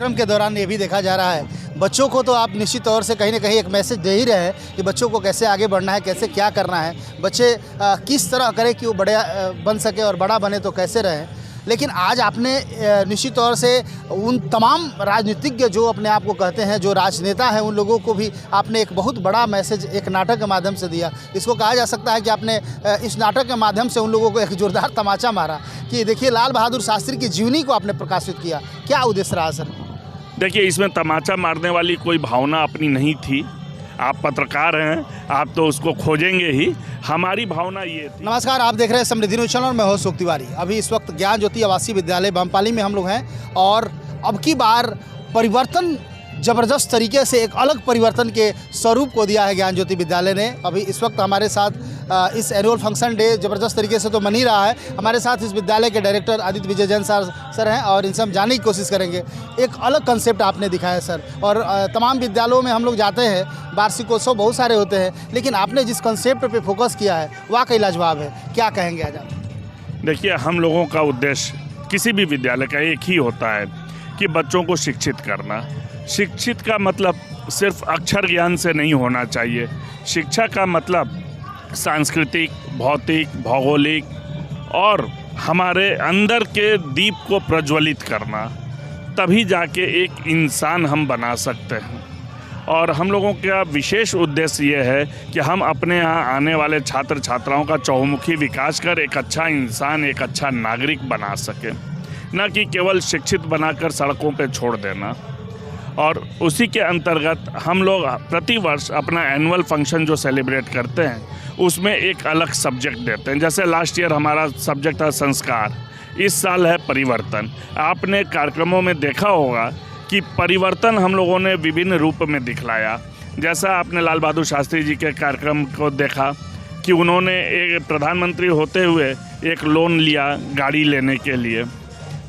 कार्यक्रम के दौरान ये भी देखा जा रहा है, बच्चों को तो आप निश्चित तौर से कहीं ना कहीं एक मैसेज दे ही रहे हैं कि बच्चों को कैसे आगे बढ़ना है, कैसे क्या करना है, बच्चे किस तरह करें कि वो बड़े बन सके और बड़ा बने तो कैसे रहें। लेकिन आज आपने निश्चित तौर से उन तमाम राजनीतिज्ञ जो अपने आप को कहते हैं, जो राजनेता हैं, उन लोगों को भी आपने एक बहुत बड़ा मैसेज एक नाटक के माध्यम से दिया। इसको कहा जा सकता है कि आपने इस नाटक के माध्यम से उन लोगों को एक जोरदार तमाचा मारा कि देखिए लाल बहादुर शास्त्री की जीवनी को आपने प्रकाशित किया। क्या उद्देश्य रहा सर? देखिए, इसमें तमाचा मारने वाली कोई भावना अपनी नहीं थी। आप पत्रकार हैं, आप तो उसको खोजेंगे ही। हमारी भावना ये थी। नमस्कार, आप देख रहे हैं समृद्धि न्यूज चैनल और मैं हूं अशोक तिवारी। अभी इस वक्त ज्ञान ज्योति आवासीय विद्यालय बमपाली में हम लोग हैं और अब की बार परिवर्तन ज़बरदस्त तरीके से एक अलग परिवर्तन के स्वरूप को दिया है ज्ञान ज्योति विद्यालय ने। अभी इस वक्त हमारे साथ इस एनुअल फंक्शन डे ज़बरदस्त तरीके से तो मन ही रहा है। हमारे साथ इस विद्यालय के डायरेक्टर आदित्य विजय जैन सर हैं और इनसे हम जानने की कोशिश करेंगे। एक अलग कंसेप्ट आपने दिखाया सर, और तमाम विद्यालयों में हम लोग जाते हैं, वार्षिकोत्सव बहुत सारे होते हैं, लेकिन आपने जिस कंसेप्ट पे फोकस किया है वाकई लाजवाब है। क्या कहेंगे आज आप? देखिए, हम लोगों का उद्देश्य किसी भी विद्यालय का एक ही होता है कि बच्चों को शिक्षित करना। शिक्षित का मतलब सिर्फ अक्षर ज्ञान से नहीं होना चाहिए। शिक्षा का मतलब सांस्कृतिक, भौतिक, भौगोलिक और हमारे अंदर के दीप को प्रज्वलित करना, तभी जाके एक इंसान हम बना सकते हैं। और हम लोगों का विशेष उद्देश्य ये है कि हम अपने यहाँ आने वाले छात्र छात्राओं का चहुमुखी विकास कर एक अच्छा इंसान, एक अच्छा नागरिक बना सके, न कि केवल शिक्षित बनाकर सड़कों पे छोड़ देना। और उसी के अंतर्गत हम लोग प्रतिवर्ष अपना एनुअल फंक्शन जो सेलिब्रेट करते हैं उसमें एक अलग सब्जेक्ट देते हैं। जैसे लास्ट ईयर हमारा सब्जेक्ट था संस्कार, इस साल है परिवर्तन। आपने कार्यक्रमों में देखा होगा कि परिवर्तन हम लोगों ने विभिन्न रूप में दिखलाया। जैसा आपने लाल बहादुर शास्त्री जी के कार्यक्रम को देखा कि उन्होंने एक प्रधानमंत्री होते हुए एक लोन लिया गाड़ी लेने के लिए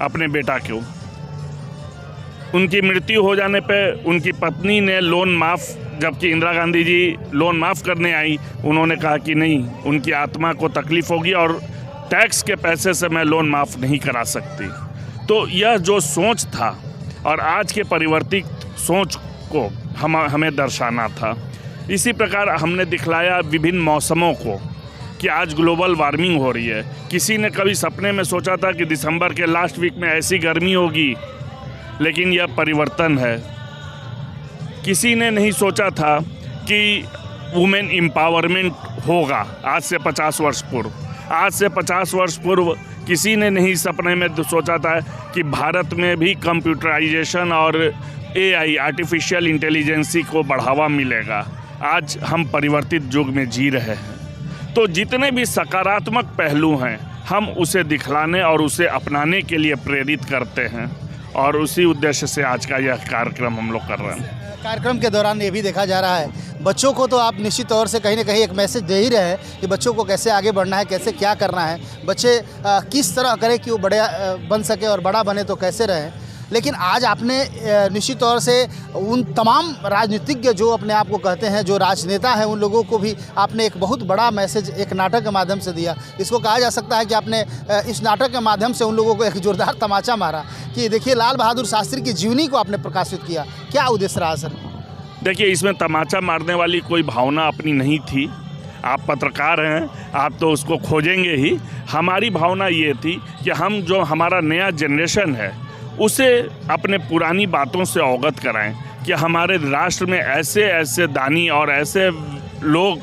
अपने बेटा को। उनकी मृत्यु हो जाने पे उनकी पत्नी ने लोन माफ़, जबकि इंदिरा गांधी जी लोन माफ़ करने आई, उन्होंने कहा कि नहीं, उनकी आत्मा को तकलीफ़ होगी और टैक्स के पैसे से मैं लोन माफ़ नहीं करा सकती। तो यह जो सोच था और आज के परिवर्तित सोच को हमें दर्शाना था। इसी प्रकार हमने दिखलाया विभिन्न मौसमों को कि आज ग्लोबल वार्मिंग हो रही है। किसी ने कभी सपने में सोचा था कि दिसंबर के लास्ट वीक में ऐसी गर्मी होगी, लेकिन यह परिवर्तन है। किसी ने नहीं सोचा था कि वुमेन एम्पावरमेंट होगा आज से 50 वर्ष पूर्व। आज से 50 वर्ष पूर्व किसी ने नहीं सपने में सोचा था कि भारत में भी कंप्यूटराइजेशन और AI, आर्टिफिशियल इंटेलिजेंसी को बढ़ावा मिलेगा। आज हम परिवर्तित युग में जी रहे हैं। तो जितने भी सकारात्मक पहलू हैं हम उसे दिखलाने और उसे अपनाने के लिए प्रेरित करते हैं, और उसी उद्देश्य से आज का यह कार्यक्रम हम लोग कर रहे हैं। कार्यक्रम के दौरान ये भी देखा जा रहा है, बच्चों को तो आप निश्चित तौर से कहीं ना कहीं एक मैसेज दे ही रहे हैं कि बच्चों को कैसे आगे बढ़ना है, कैसे क्या करना है, बच्चे किस तरह करें कि वो बड़े बन सके और बड़ा बने तो कैसे रहें। लेकिन आज आपने निश्चित तौर से उन तमाम राजनीतिज्ञ जो अपने आप को कहते हैं, जो राजनेता हैं, उन लोगों को भी आपने एक बहुत बड़ा मैसेज एक नाटक के माध्यम से दिया। इसको कहा जा सकता है कि आपने इस नाटक के माध्यम से उन लोगों को एक जोरदार तमाचा मारा कि देखिए लाल बहादुर शास्त्री की जीवनी को आपने प्रकाशित किया। क्या उद्देश्य रहा सर? देखिए, इसमें तमाचा मारने वाली कोई भावना अपनी नहीं थी। आप पत्रकार हैं, आप तो उसको खोजेंगे ही। हमारी भावना ये थी कि हम जो हमारा नया जनरेशन है उसे अपने पुरानी बातों से अवगत कराएं कि हमारे राष्ट्र में ऐसे ऐसे दानी और ऐसे लोग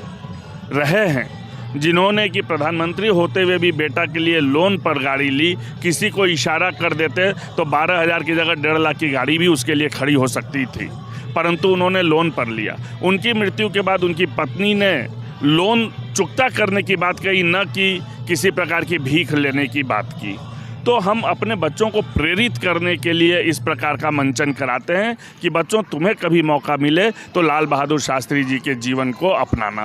रहे हैं जिन्होंने कि प्रधानमंत्री होते हुए भी बेटा के लिए लोन पर गाड़ी ली। किसी को इशारा कर देते तो 12,000 की जगह 1.5 लाख की गाड़ी भी उसके लिए खड़ी हो सकती थी, परंतु उन्होंने लोन पर लिया। उनकी मृत्यु के बाद उनकी पत्नी ने लोन चुकता करने की बात कही, न कि किसी प्रकार की भीख लेने की बात की। तो हम अपने बच्चों को प्रेरित करने के लिए इस प्रकार का मंचन कराते हैं कि बच्चों, तुम्हें कभी मौका मिले तो लाल बहादुर शास्त्री जी के जीवन को अपनाना।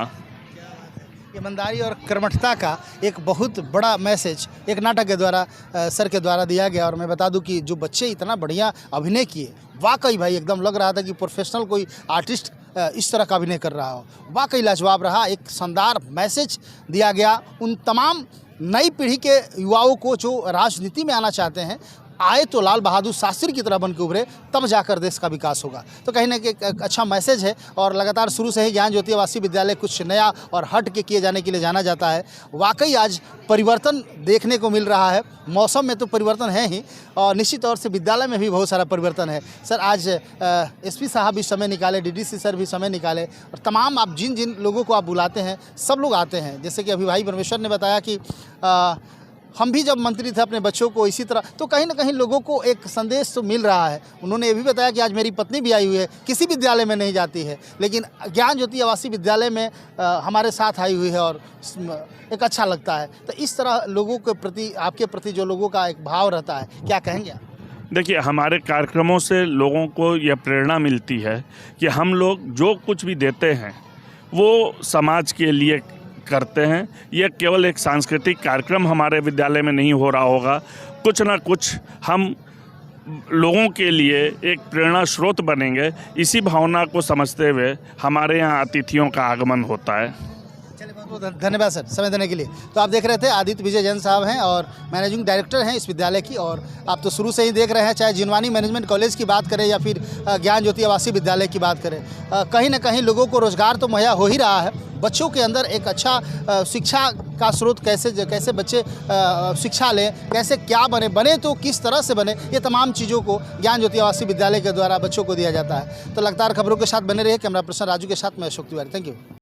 ईमानदारी और कर्मठता का एक बहुत बड़ा मैसेज एक नाटक के द्वारा सर के द्वारा दिया गया। और मैं बता दूं कि जो बच्चे इतना बढ़िया अभिनय किए, वाकई भाई एकदम लग रहा था कि प्रोफेशनल कोई आर्टिस्ट इस तरह का अभिनय कर रहा हो। वाकई लाजवाब रहा। एक शानदार मैसेज दिया गया उन तमाम नई पीढ़ी के युवाओं को जो राजनीति में आना चाहते हैं, आए तो लाल बहादुर शास्त्री की तरह बन के उभरे, तब जाकर देश का विकास होगा। तो कहीं ना कहीं एक अच्छा मैसेज है और लगातार शुरू से ही ज्ञान ज्योति आवासीय विद्यालय कुछ नया और हट के किए जाने के लिए जाना जाता है। वाकई आज परिवर्तन देखने को मिल रहा है। मौसम में तो परिवर्तन है ही और निश्चित तौर से विद्यालय में भी बहुत सारा परिवर्तन है। सर, आज एसपी साहब भी समय निकाले, डीडीसी सर भी समय निकाले और तमाम आप जिन जिन लोगों को आप बुलाते हैं सब लोग आते हैं। जैसे कि अभी भाई परमेश्वर ने बताया कि हम भी जब मंत्री थे अपने बच्चों को इसी तरह, तो कहीं ना कहीं लोगों को एक संदेश तो मिल रहा है। उन्होंने ये भी बताया कि आज मेरी पत्नी भी आई हुई है, किसी विद्यालय में नहीं जाती है, लेकिन ज्ञान ज्योति आवासीय विद्यालय में हमारे साथ आई हुई है और एक अच्छा लगता है। तो इस तरह लोगों के प्रति, आपके प्रति जो लोगों का एक भाव रहता है, क्या कहेंगे आप? देखिए, हमारे कार्यक्रमों से लोगों को यह प्रेरणा मिलती है कि हम लोग जो कुछ भी देते हैं वो समाज के लिए करते हैं। यह केवल एक सांस्कृतिक कार्यक्रम हमारे विद्यालय में नहीं हो रहा होगा, कुछ ना कुछ हम लोगों के लिए एक प्रेरणा स्रोत बनेंगे। इसी भावना को समझते हुए हमारे यहाँ अतिथियों का आगमन होता है। चलिए, बहुत बहुत धन्यवाद सर समय देने के लिए। तो आप देख रहे थे आदित्य विजय जैन साहब हैं और मैनेजिंग डायरेक्टर हैं इस विद्यालय की, और आप तो शुरू से ही देख रहे हैं, चाहे जिनवानी मैनेजमेंट कॉलेज की बात करें या फिर ज्ञान ज्योति आवासीय विद्यालय की बात करें, कहीं ना कहीं लोगों को रोजगार तो मुहैया हो ही रहा है। बच्चों के अंदर एक अच्छा शिक्षा का स्रोत कैसे बच्चे शिक्षा लें, कैसे क्या बने तो किस तरह से बने, ये तमाम चीज़ों को ज्ञान ज्योति आवासीय विद्यालय के द्वारा बच्चों को दिया जाता है। तो लगातार खबरों के साथ बने रहिए। कैमरा पर्सन राजू के साथ मैं अशोक तिवारी। Thank you.